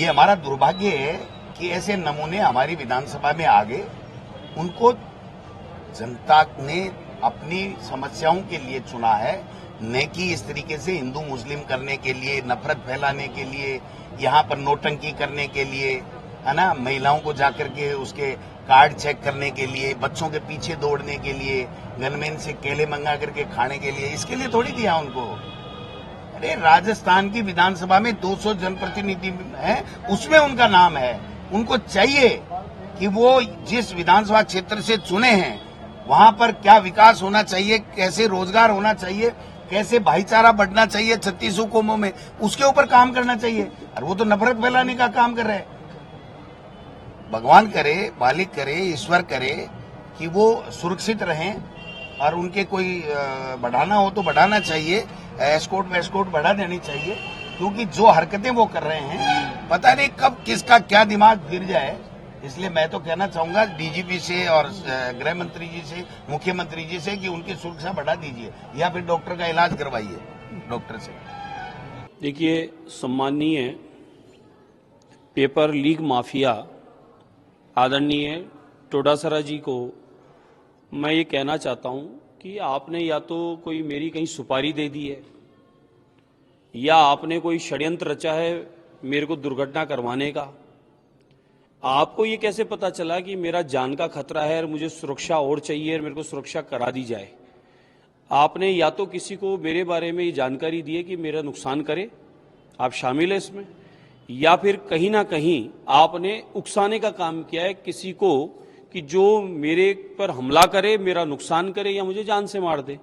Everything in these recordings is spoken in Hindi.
ये हमारा दुर्भाग्य है कि ऐसे नमूने हमारी विधानसभा में आ गए। उनको जनता ने अपनी समस्याओं के लिए चुना है, न कि इस तरीके से हिंदू मुस्लिम करने के लिए, नफरत फैलाने के लिए, यहाँ पर नोटंकी करने के लिए, है ना, महिलाओं को जाकर के उसके कार्ड चेक करने के लिए, बच्चों के पीछे दौड़ने के लिए, गनमैन से केले मंगा करके खाने के लिए, इसके लिए थोड़ी दिया उनको। अरे राजस्थान की विधानसभा में 200 जनप्रतिनिधि हैं, उसमें उनका नाम है। उनको चाहिए कि वो जिस विधानसभा क्षेत्र से चुने हैं वहां पर क्या विकास होना चाहिए, कैसे रोजगार होना चाहिए, कैसे भाईचारा बढ़ना चाहिए 36 कौमों में, उसके ऊपर काम करना चाहिए। और वो तो नफरत फैलाने का काम कर रहे हैं। भगवान करे, मालिक करे, ईश्वर करे कि वो सुरक्षित रहें और उनके कोई बढ़ाना हो तो बढ़ाना चाहिए, एस्कोर्ट वेस्कोर्ट बढ़ा देनी चाहिए, क्योंकि जो हरकतें वो कर रहे हैं पता नहीं कब किसका क्या दिमाग गिर जाए। इसलिए मैं तो कहना चाहूंगा डीजीपी से और गृह मंत्री जी से, मुख्यमंत्री जी से कि उनकी सुरक्षा बढ़ा दीजिए या फिर डॉक्टर का इलाज करवाइए डॉक्टर से। देखिए, सम्माननीय पेपर लीक माफिया आदरणीय टोडासरा जी को मैं ये कहना चाहता हूं कि आपने या तो कोई मेरी कहीं सुपारी दे दी है या आपने कोई षड्यंत्र रचा है मेरे को दुर्घटना करवाने का। आपको ये कैसे पता चला कि मेरा जान का खतरा है और मुझे सुरक्षा और चाहिए और मेरे को सुरक्षा करा दी जाए? आपने या तो किसी को मेरे बारे में ये जानकारी दी है कि मेरा नुकसान करे, आप शामिल है इसमें, या फिर कहीं ना कहीं आपने उकसाने का काम किया है किसी को कि जो मेरे पर हमला करे, मेरा नुकसान करे या मुझे जान से मार दे।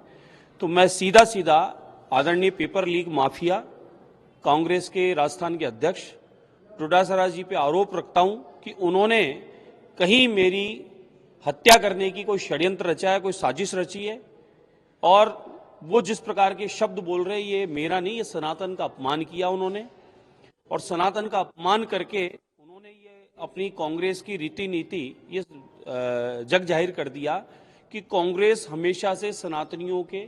तो मैं सीधा सीधा आदरणीय पेपर लीक माफिया कांग्रेस के राजस्थान के अध्यक्ष टोडासरा जी पे आरोप रखता हूं कि उन्होंने कहीं मेरी हत्या करने की कोई षड्यंत्र रचा है, कोई साजिश रची है। और वो जिस प्रकार के शब्द बोल रहे हैं ये मेरा नहीं, ये सनातन का अपमान किया उन्होंने। और सनातन का अपमान करके उन्होंने ये अपनी कांग्रेस की रीति नीति ये जग जाहिर कर दिया कि कांग्रेस हमेशा से सनातनियों के,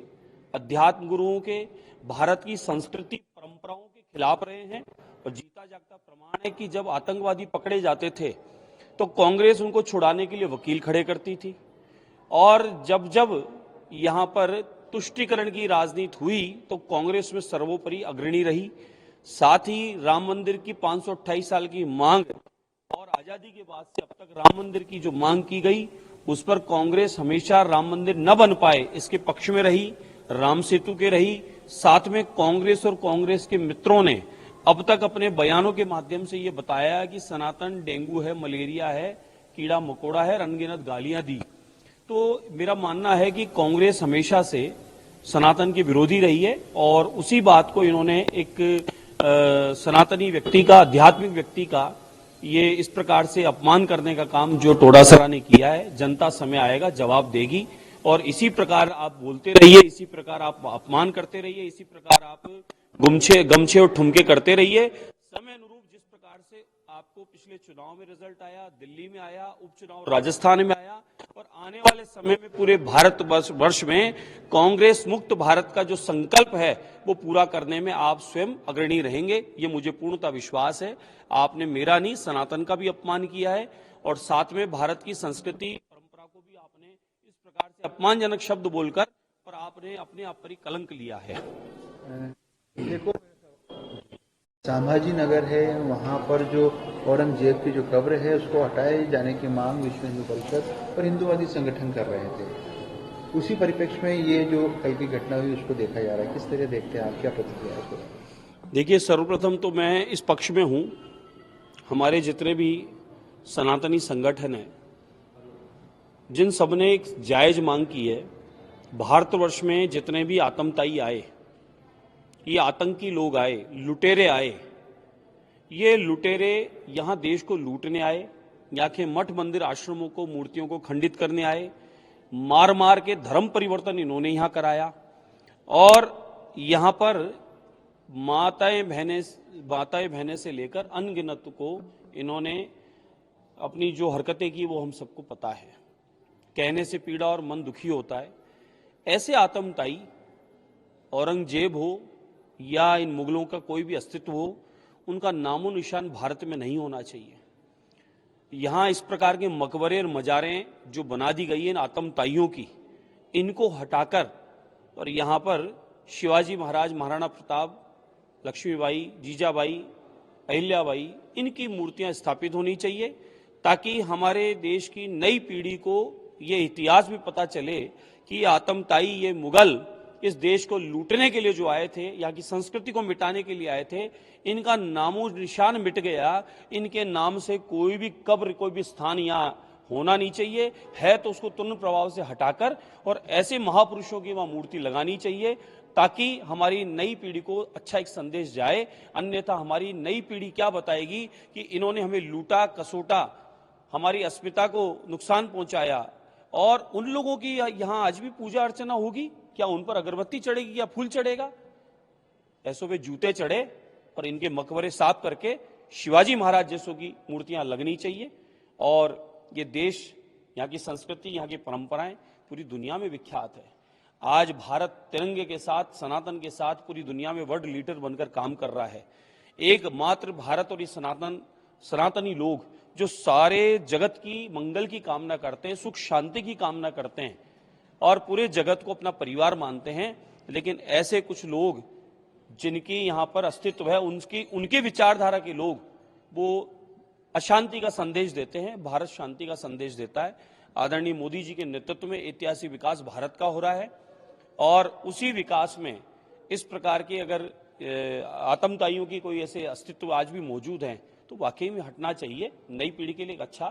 अध्यात्म गुरुओं के, भारत की संस्कृति परंपराओं के खिलाफ रहे हैं। और जीता जागता प्रमाण है कि जब आतंकवादी पकड़े जाते थे तो कांग्रेस उनको छुड़ाने के लिए वकील खड़े करती थी। और जब जब यहां पर तुष्टीकरण की राजनीति हुई तो कांग्रेस में सर्वोपरि अग्रणी रही। साथ ही राम मंदिर की 528 साल की मांग और आजादी के बाद से अब तक राम मंदिर की जो मांग की गई उस पर कांग्रेस हमेशा राम मंदिर न बन पाए इसके पक्ष में रही, राम सेतु के रही। साथ में कांग्रेस और कांग्रेस के मित्रों ने अब तक अपने बयानों के माध्यम से ये बताया कि सनातन डेंगू है, मलेरिया है, कीड़ा मकोड़ा है, अनगिनत गालियां दी। तो मेरा मानना है कि कांग्रेस हमेशा से सनातन की विरोधी रही है और उसी बात को इन्होंने एक सनातनी व्यक्ति का, आध्यात्मिक व्यक्ति का ये इस प्रकार से अपमान करने का काम जो टोडासरा ने किया है, जनता समय आएगा जवाब देगी। और इसी प्रकार आप बोलते रहिए, इसी प्रकार आप अपमान करते रहिए, इसी प्रकार आप गमछे और ठुमके करते रहिए। समय अनुरूप जिस प्रकार से आपको पिछले चुनाव में रिजल्ट आया, दिल्ली में आया, उपचुनाव राजस्थान में आया, और आने वाले समय में पूरे भारत वर्ष में कांग्रेस मुक्त भारत का जो संकल्प है वो पूरा करने में आप स्वयं अग्रणी रहेंगे, ये मुझे पूर्णतः विश्वास है। आपने मेरा नहीं, सनातन का भी अपमान किया है और साथ में भारत की संस्कृति परंपरा को भी आपने इस प्रकार से अपमानजनक शब्द बोलकर और आपने अपने आप पर ही कलंक लिया है। देखो, संभाजी नगर है, वहाँ पर जो औरंगजेब की जो कब्र है उसको हटाए जाने की मांग विश्व हिंदू परिषद और हिंदुवादी संगठन कर रहे थे। उसी परिप्रेक्ष्य में ये जो कल की घटना हुई उसको देखा जा रहा है, किस तरह देखते हैं आप, क्या प्रतिक्रिया है उसको? देखिए, सर्वप्रथम तो मैं इस पक्ष में हूं, हमारे जितने भी सनातनी संगठन हैं जिन सबने एक जायज मांग की है, भारतवर्ष में जितने भी आतंकताई आए, ये आतंकी लोग आए, लुटेरे आए, ये लुटेरे यहां देश को लूटने आए, यहाँ के मठ मंदिर आश्रमों को, मूर्तियों को खंडित करने आए, मार मार के धर्म परिवर्तन इन्होंने यहां कराया। और यहां पर माताएं बहनें से लेकर अनगिनत को इन्होंने अपनी जो हरकतें की वो हम सबको पता है। कहने से पीड़ा और मन दुखी होता है। ऐसे आतंकताई, औरंगजेब हो या इन मुगलों का कोई भी अस्तित्व हो, उनका नामो निशान भारत में नहीं होना चाहिए। यहाँ इस प्रकार के मकबरे और मजारें जो बना दी गई हैं आतंकवादियों की, इनको हटाकर और यहाँ पर शिवाजी महाराज, महाराणा प्रताप, लक्ष्मीबाई, जीजाबाई, अहिल्याबाई, इनकी मूर्तियां स्थापित होनी चाहिए, ताकि हमारे देश की नई पीढ़ी को ये इतिहास भी पता चले कि आतंकवादी, ये मुगल इस देश को लूटने के लिए जो आए थे, यहाँ की संस्कृति को मिटाने के लिए आए थे, इनका नामो निशान मिट गया। इनके नाम से कोई भी कब्र, कोई भी स्थान यहाँ होना नहीं चाहिए। है तो उसको तुरंत प्रभाव से हटाकर और ऐसे महापुरुषों की वहां मूर्ति लगानी चाहिए, ताकि हमारी नई पीढ़ी को अच्छा एक संदेश जाए। अन्यथा हमारी नई पीढ़ी क्या बताएगी कि इन्होंने हमें लूटा, कसोटा, हमारी अस्मिता को नुकसान पहुंचाया। और उन लोगों की यहाँ आज भी पूजा अर्चना होगी क्या? उन पर अगरबत्ती चढ़ेगी या फूल चढ़ेगा? ऐसों पे जूते चढ़े और इनके मकबरे साफ करके शिवाजी महाराज जैसों की मूर्तियां लगनी चाहिए। और ये देश, यहाँ की संस्कृति, यहाँ की परंपराएं पूरी दुनिया में विख्यात है। आज भारत तिरंगे के साथ, सनातन के साथ पूरी दुनिया में वर्ल्ड लीडर बनकर काम कर रहा है। एकमात्र भारत और ये सनातनी लोग जो सारे जगत की मंगल की कामना करते हैं, सुख शांति की कामना करते हैं और पूरे जगत को अपना परिवार मानते हैं। लेकिन ऐसे कुछ लोग जिनकी यहाँ पर अस्तित्व है, उनके विचारधारा के लोग वो अशांति का संदेश देते हैं। भारत शांति का संदेश देता है। आदरणीय मोदी जी के नेतृत्व में ऐतिहासिक विकास भारत का हो रहा है और उसी विकास में इस प्रकार के अगर आतंकवादियों की कोई ऐसे अस्तित्व आज भी मौजूद हैं तो वाकई में हटना चाहिए। नई पीढ़ी के लिए एक अच्छा